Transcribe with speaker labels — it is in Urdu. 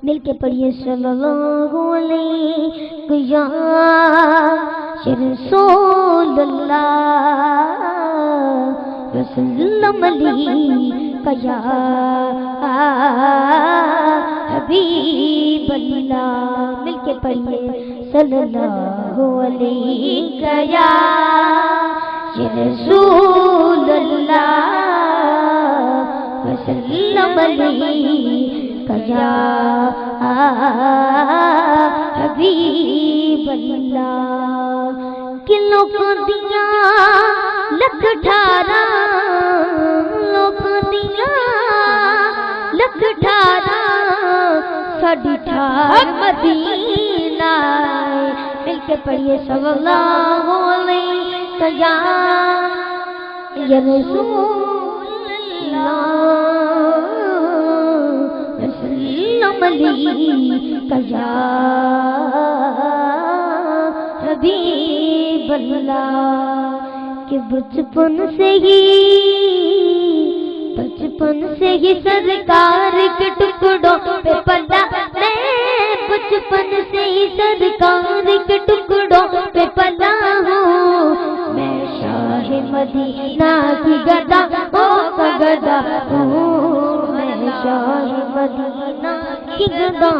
Speaker 1: مل کے پڑھیے صلی اللہ علیہ یا رسول اللہ وسلم علیہ یا حبیب اللہ. مل کے پڑھیے صلی اللہ علیہ یا رسول اللہ وسلم علیہ یا حبیب اللہ. کلوں کو دیا لکھ ٹھارا لوگ دیا لکھ ٹھارا ساڑھی ٹھار مدینہ. مل کے پڑھیے صلی اللہ علیہ یا رسول اللہ وسلم علیہ یا حبیب اللہ. کہ بچپن سے ہی سرکار کے ٹکڑوں پہ پلا میں بچپن سے ہی سرکار کے ٹکڑوں پہ پلا ہوں. میں شاہ مدینہ کی گدا گدا ہوں. میں شاہ مدینہ کی گدا